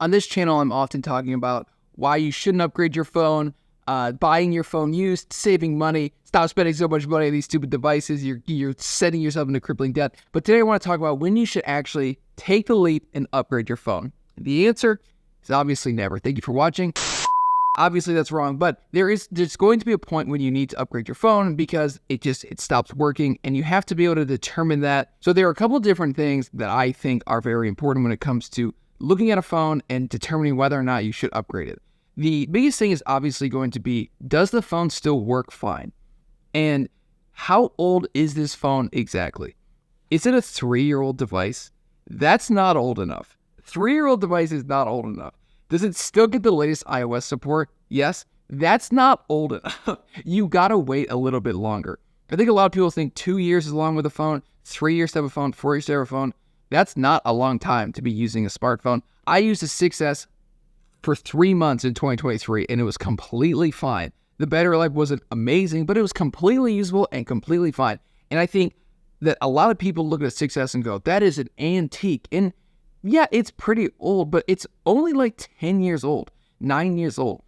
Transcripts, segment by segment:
On this channel, I'm often talking about why you shouldn't upgrade your phone, buying your phone used, saving money, stop spending so much money on these stupid devices. You're setting yourself into crippling debt. But today I want to talk about when you should actually take the leap and upgrade your phone. The answer is obviously never. Thank you for watching. Obviously that's wrong, but there's going to be a point when you need to upgrade your phone because it stops working, and you have to be able to determine that. So there are a couple of different things that I think are very important when it comes to looking at a phone and determining whether or not you should upgrade it. The biggest thing is obviously going to be, does the phone still work fine? And how old is this phone exactly? Is it a 3-year-old device? That's not old enough. 3-year-old device is not old enough. Does it still get the latest iOS support? Yes. That's not old enough. You gotta wait a little bit longer. I think a lot of people think 2 years is long with a phone, 3 years to have a phone, 4 years to have a phone. That's not a long time to be using a smartphone. I used a 6S for 3 months in 2023, and it was completely fine. The battery life wasn't amazing, but it was completely usable and completely fine. And I think that a lot of people look at a 6S and go, that is an antique. And yeah, it's pretty old, but it's only like 10 years old, 9 years old.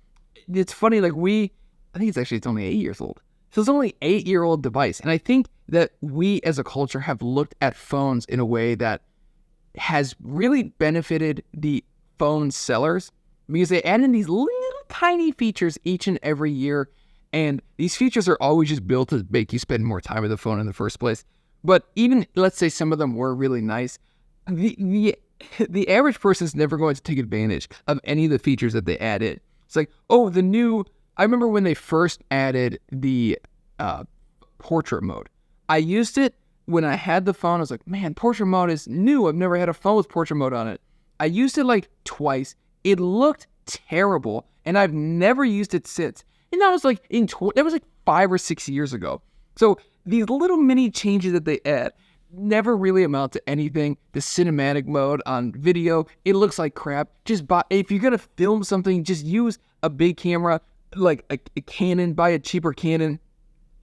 It's funny, I think it's only 8 years old. So it's only an 8-year-old device. And I think that we as a culture have looked at phones in a way that has really benefited the phone sellers because they add in these little tiny features each and every year. And these features are always just built to make you spend more time with the phone in the first place. But even, let's say some of them were really nice, the average person is never going to take advantage of any of the features that they add in. It's like, I remember when they first added the portrait mode. I used it when I had the phone. I was like, man, portrait mode is new. I've never had a phone with portrait mode on it. I used it like twice. It looked terrible, and I've never used it since. And that was like that was like 5 or 6 years ago. So these little mini changes that they add never really amount to anything. The cinematic mode on video, it looks like crap. If you're gonna film something, just use a big camera, like a Canon. Buy a cheaper Canon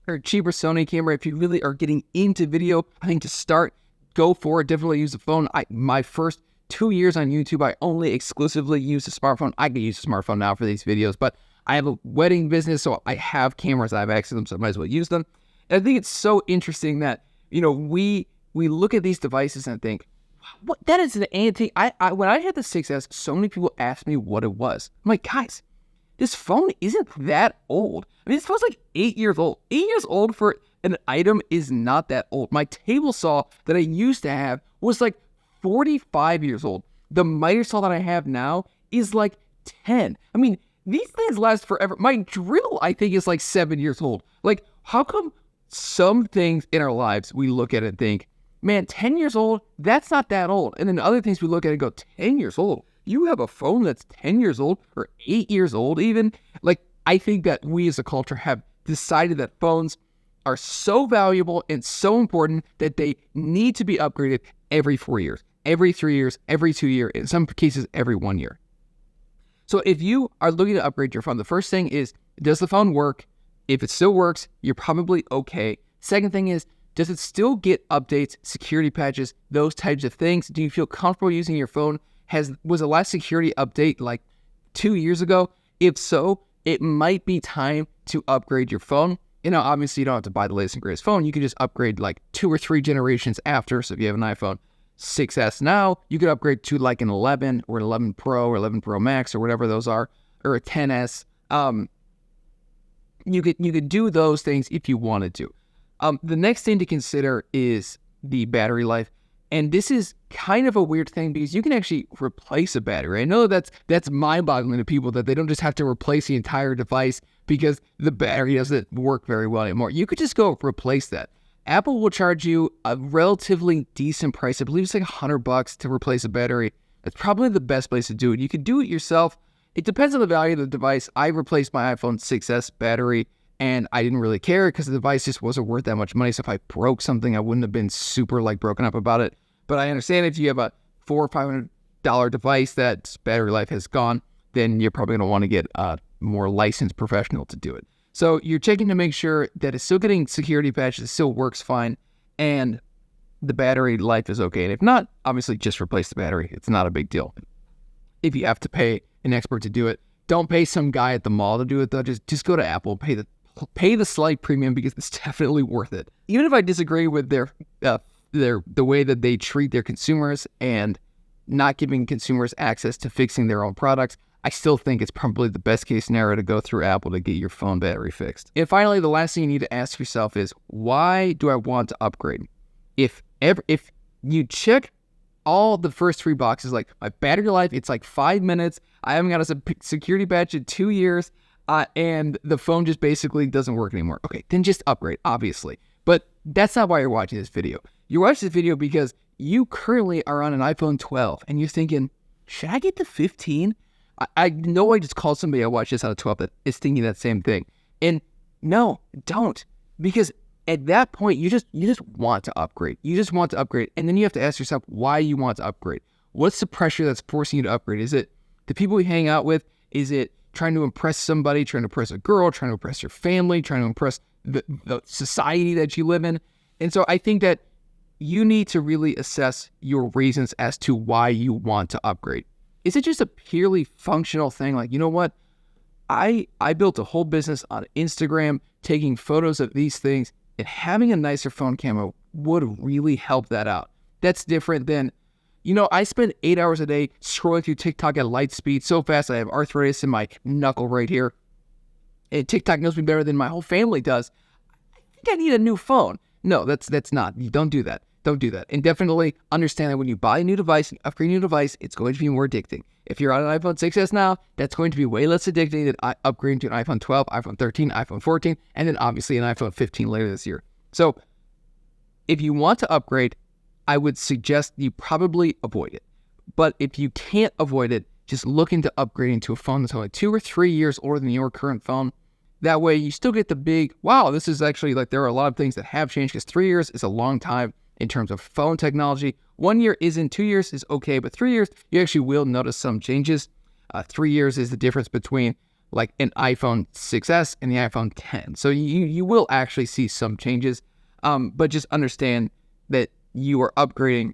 or a cheaper Sony camera. If you really are getting into video, I think to start, go for it. Definitely use the phone. My first 2 years on YouTube, I only exclusively used a smartphone. I could use a smartphone now for these videos, but I have a wedding business, so I have cameras. I have access to them, so I might as well use them. And I think it's so interesting that, we look at these devices and think, what? That is an antique. When I had the 6S, so many people asked me what it was. I'm like, guys, this phone isn't that old. I mean, this phone's like 8 years old. 8 years old for an item is not that old. My table saw that I used to have was like 45 years old. The miter saw that I have now is like 10. I mean, these things last forever. My drill, I think, is like 7 years old. Like, how come some things in our lives we look at and think, man, 10 years old, that's not that old. And then other things we look at and go, 10 years old? You have a phone that's 10 years old or 8 years old even? Like, I think that we as a culture have decided that phones are so valuable and so important that they need to be upgraded every 4 years, every 3 years, every 2 years, in some cases, every 1 year. So if you are looking to upgrade your phone, the first thing is, does the phone work? If it still works, you're probably okay. Second thing is, does it still get updates, security patches, those types of things? Do you feel comfortable using your phone? Was the last security update like 2 years ago? If so, it might be time to upgrade your phone. Obviously you don't have to buy the latest and greatest phone. You can just upgrade like 2 or 3 generations after. So if you have an iPhone 6S now, you could upgrade to like an 11 or an 11 Pro or 11 Pro Max or whatever those are, or a 10S. You could do those things if you wanted to. The next thing to consider is the battery life. And this is kind of a weird thing because you can actually replace a battery. I know that's mind-boggling to people that they don't just have to replace the entire device because the battery doesn't work very well anymore. You could just go replace that. Apple will charge you a relatively decent price. I believe it's like $100 to replace a battery. That's probably the best place to do it. You could do it yourself. It depends on the value of the device. I replaced my iPhone 6S battery, and I didn't really care because the device just wasn't worth that much money. So if I broke something, I wouldn't have been super broken up about it. But I understand if you have a $400 or $500 device that's battery life has gone, then you're probably going to want to get a more licensed professional to do it. So you're checking to make sure that it's still getting security patches, it still works fine, and the battery life is okay. And if not, obviously just replace the battery. It's not a big deal. if you have to pay an expert to do it. Don't pay some guy at the mall to do it though. Just go to Apple, pay the slight premium because it's definitely worth it. Even if I disagree with the way that they treat their consumers and not giving consumers access to fixing their own products, I still think it's probably the best case scenario to go through Apple to get your phone battery fixed. And finally, the last thing you need to ask yourself is, why do I want to upgrade? If you check all the first 3 boxes, like my battery life, it's like 5 minutes, I haven't got a security patch in 2 years, and the phone just basically doesn't work anymore. Okay, then just upgrade, obviously. But that's not why you're watching this video. You're watching this video because you currently are on an iPhone 12, and you're thinking, should I get the 15? I know I just called somebody I watched this on a 12 that is thinking that same thing. And no, don't. Because at that point, you just want to upgrade. You just want to upgrade. And then you have to ask yourself why you want to upgrade. What's the pressure that's forcing you to upgrade? Is it the people you hang out with? Is it trying to impress somebody, trying to impress a girl, trying to impress your family, trying to impress the society that you live in? And so I think that you need to really assess your reasons as to why you want to upgrade. Is it just a purely functional thing? Like, you know what? I built a whole business on Instagram, taking photos of these things, and having a nicer phone camera would really help that out. That's different than, I spend 8 hours a day scrolling through TikTok at light speed so fast I have arthritis in my knuckle right here. And TikTok knows me better than my whole family does. I think I need a new phone. No, that's not. You don't do that. Don't do that. And definitely understand that when you buy a new device, upgrade a new device, it's going to be more addicting. If you're on an iPhone 6s now, that's going to be way less addicting than upgrading to an iPhone 12, iPhone 13, iPhone 14, and then obviously an iPhone 15 later this year. So if you want to upgrade, I would suggest you probably avoid it. But if you can't avoid it, just look into upgrading to a phone that's only 2 or 3 years older than your current phone. That way you still get the big, wow, this is actually like there are a lot of things that have changed, because 3 years is a long time in terms of phone technology. 1 year isn't, 2 years is okay, but 3 years, you actually will notice some changes. 3 years is the difference between like an iPhone 6s and the iPhone 10. So you will actually see some changes, but just understand that you are upgrading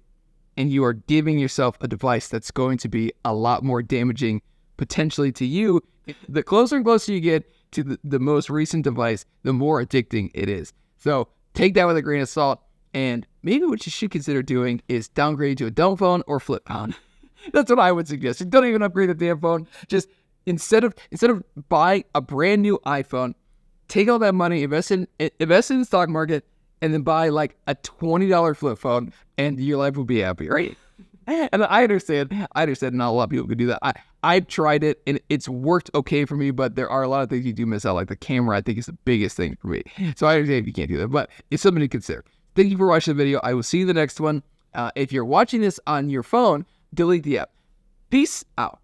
and you are giving yourself a device that's going to be a lot more damaging potentially to you. The closer and closer you get to the most recent device, the more addicting it is. So take that with a grain of salt. And maybe what you should consider doing is downgrade to a dumb phone or flip phone. That's what I would suggest. Don't even upgrade the damn phone. Just instead of buying a brand new iPhone, take all that money, invest in the stock market, and then buy like a $20 flip phone, and your life will be happier, right? And I understand not a lot of people could do that. I've tried it and it's worked okay for me, but there are a lot of things you do miss out. Like the camera, I think is the biggest thing for me. So I understand if you can't do that, but it's something to consider. Thank you for watching the video. I will see you in the next one. If you're watching this on your phone, delete the app. Peace out.